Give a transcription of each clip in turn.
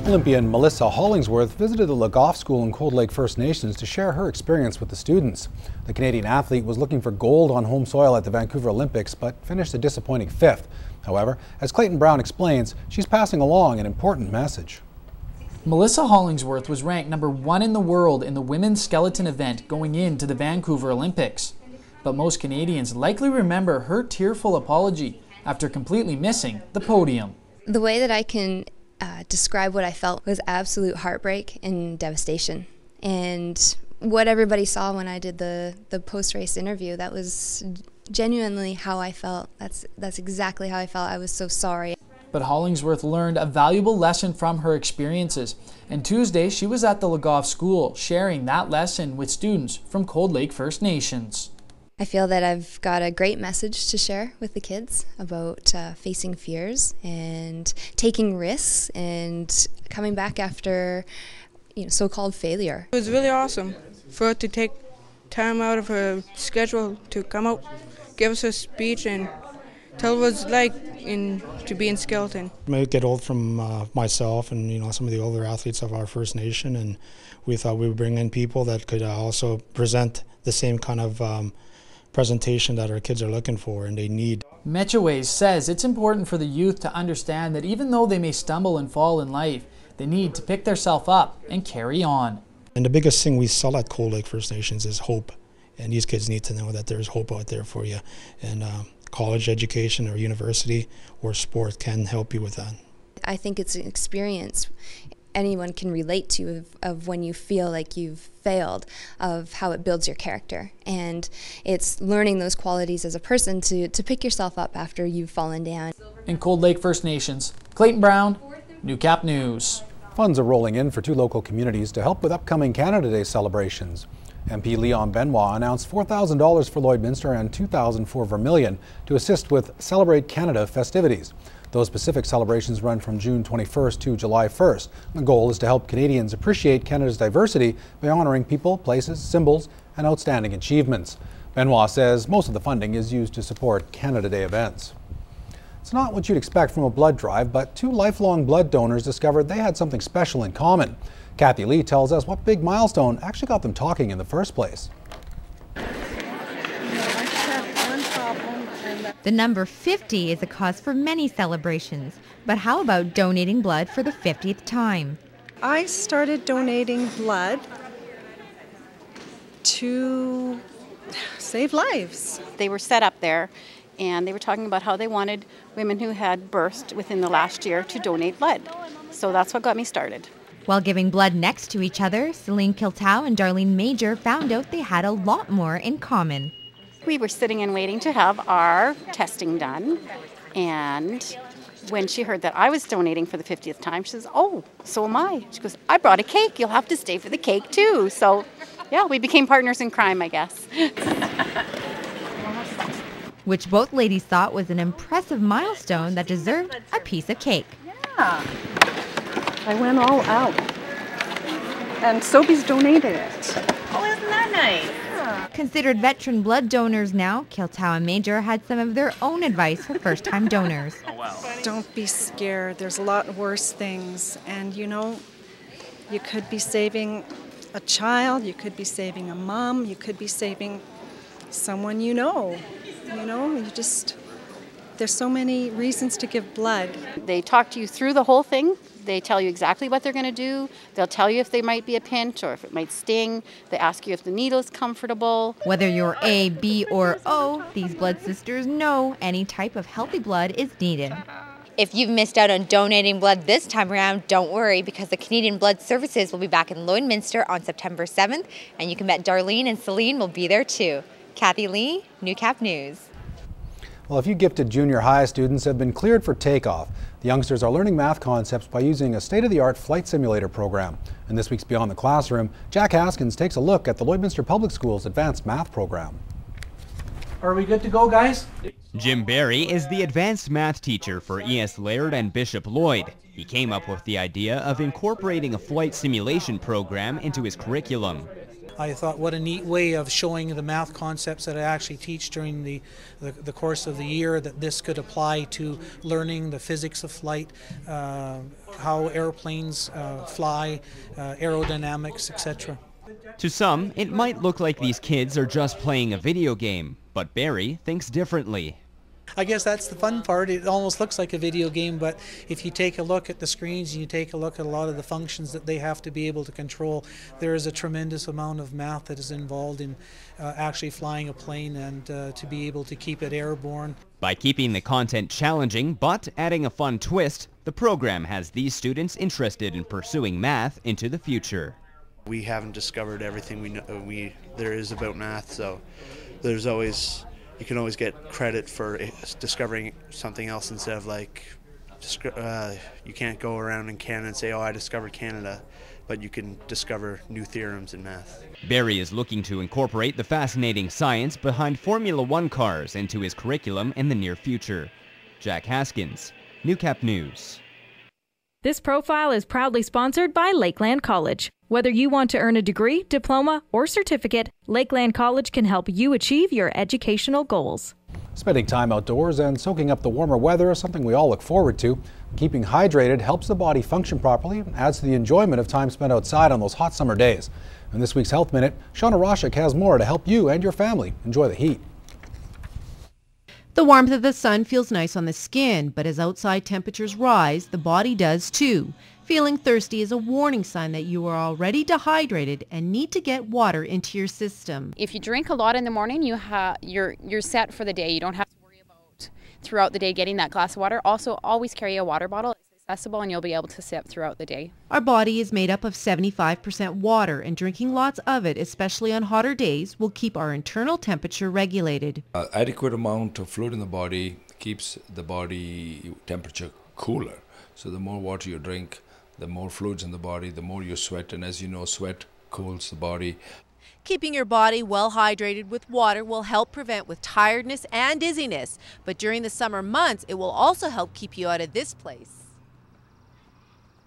Olympian Mellisa Hollingsworth visited the Legoff School in Cold Lake First Nations to share her experience with the students. The Canadian athlete was looking for gold on home soil at the Vancouver Olympics, but finished a disappointing 5th. However, as Clayton Brown explains, she's passing along an important message. Mellisa Hollingsworth was ranked #1 in the world in the women's skeleton event going into the Vancouver Olympics. But most Canadians likely remember her tearful apology after completely missing the podium. The way that I can describe what I felt was absolute heartbreak and devastation. And what everybody saw when I did the post-race interview, that was genuinely how I felt. That's exactly how I felt. I was so sorry. But Hollingsworth learned a valuable lesson from her experiences. And Tuesday, she was at the Legoff School sharing that lesson with students from Cold Lake First Nations. I feel that I've got a great message to share with the kids about facing fears and taking risks and coming back after, so-called failure. It was really awesome for her to take time out of her schedule to come out, give us a speech and tell what it's like to be in skeleton. I might get old from myself and some of the older athletes of our First Nation, and we thought we would bring in people that could also present the same kind of presentation that our kids are looking for and they need. Metchewais says it's important for the youth to understand that even though they may stumble and fall in life, they need to pick themselves up and carry on. And the biggest thing we sell at Cold Lake First Nations is hope. And these kids need to know that there's hope out there for you. And college education or university or sport can help you with that. I think it's an experience anyone can relate to of when you feel like you've failed, of how it builds your character. And it's learning those qualities as a person to pick yourself up after you've fallen down. In Cold Lake First Nations, Clayton Brown, Newcap News. Funds are rolling in for 2 local communities to help with upcoming Canada Day celebrations. MP Leon Benoit announced $4,000 for Lloydminster and $2,000 for Vermilion to assist with Celebrate Canada festivities. Those specific celebrations run from June 21st to July 1st. The goal is to help Canadians appreciate Canada's diversity by honoring people, places, symbols, and outstanding achievements. Benoit says most of the funding is used to support Canada Day events. It's not what you'd expect from a blood drive, but 2 lifelong blood donors discovered they had something special in common. Kathy Lee tells us what big milestone actually got them talking in the first place. The number 50 is a cause for many celebrations, but how about donating blood for the 50th time? I started donating blood to save lives. They were set up there and they were talking about how they wanted women who had birthed within the last year to donate blood. So that's what got me started. While giving blood next to each other, Celine Kiltow and Darlene Major found out they had a lot more in common. We were sitting and waiting to have our testing done, and when she heard that I was donating for the 50th time, she says, "Oh, so am I." She goes, "I brought a cake. You'll have to stay for the cake too." So, yeah, we became partners in crime, I guess. Which both ladies thought was an impressive milestone that deserved a piece of cake. Yeah, I went all out, and Sophie's donated it. Oh, isn't that nice? Considered veteran blood donors now, Kiltow and Major had some of their own advice for first-time donors. Don't be scared. There's a lot worse things. And you could be saving a child, you could be saving a mom, you could be saving someone there's so many reasons to give blood. They talk to you through the whole thing. They tell you exactly what they're going to do. They'll tell you if there might be a pinch or if it might sting. They ask you if the needle is comfortable. Whether you're A, B, or O, these blood sisters know any type of healthy blood is needed. If you've missed out on donating blood this time around, don't worry, because the Canadian Blood Services will be back in Lloydminster on September 7th, and you can bet Darlene and Celine will be there too. Kathy Lee, Newcap News. Well, a few gifted junior high students have been cleared for takeoff. The youngsters are learning math concepts by using a state-of-the-art flight simulator program. In this week's Beyond the Classroom, Jack Haskins takes a look at the Lloydminster Public Schools advanced math program. Are we good to go, guys? Jim Barry is the advanced math teacher for E.S. Laird and Bishop Lloyd. He came up with the idea of incorporating a flight simulation program into his curriculum. I thought what a neat way of showing the math concepts that I actually teach during the course of the year, that this could apply to learning the physics of flight, how airplanes fly, aerodynamics, etc. To some, it might look like these kids are just playing a video game, but Barry thinks differently. I guess that's the fun part. It almost looks like a video game, but if you take a look at the screens and you take a look at a lot of the functions that they have to be able to control, there is a tremendous amount of math that is involved in actually flying a plane and to be able to keep it airborne. By keeping the content challenging but adding a fun twist, the program has these students interested in pursuing math into the future. We haven't discovered everything there is about math, so there's always, you can always get credit for discovering something else instead of like, you can't go around in Canada and say, oh, I discovered Canada, but you can discover new theorems in math. Barry is looking to incorporate the fascinating science behind Formula One cars into his curriculum in the near future. Jack Haskins, Newcap News. This profile is proudly sponsored by Lakeland College. Whether you want to earn a degree, diploma, or certificate, Lakeland College can help you achieve your educational goals. Spending time outdoors and soaking up the warmer weather is something we all look forward to. Keeping hydrated helps the body function properly and adds to the enjoyment of time spent outside on those hot summer days. In this week's Health Minute, Shauna Roshik has more to help you and your family enjoy the heat. The warmth of the sun feels nice on the skin, but as outside temperatures rise, the body does too. Feeling thirsty is a warning sign that you are already dehydrated and need to get water into your system. If you drink a lot in the morning, you're set for the day. You don't have to worry about throughout the day getting that glass of water. Also, always carry a water bottle. It's accessible and you'll be able to sip throughout the day. Our body is made up of 75% water, and drinking lots of it, especially on hotter days, will keep our internal temperature regulated. Adequate amount of fluid in the body keeps the body temperature cooler. So the more water you drink, the more fluids in the body, the more you sweat, and as you know, sweat cools the body. Keeping your body well hydrated with water will help prevent with tiredness and dizziness, but during the summer months, it will also help keep you out of this place.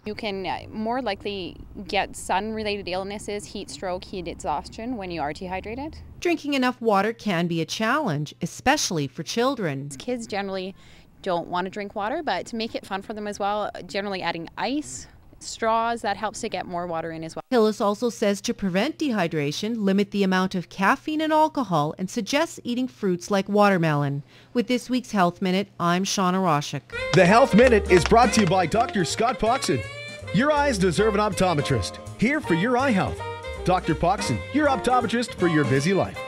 You can more likely get sun-related illnesses, heat stroke, heat exhaustion when you are dehydrated. Drinking enough water can be a challenge, especially for children. Kids generally don't want to drink water, but to make it fun for them as well, generally adding ice, straws, that helps to get more water in as well. Hillis also says to prevent dehydration, limit the amount of caffeine and alcohol, and suggests eating fruits like watermelon. With this week's Health Minute, I'm Shauna Roshik. The Health Minute is brought to you by Dr. Scott Poxon. Your eyes deserve an optometrist. Here for your eye health. Dr. Poxon, your optometrist for your busy life.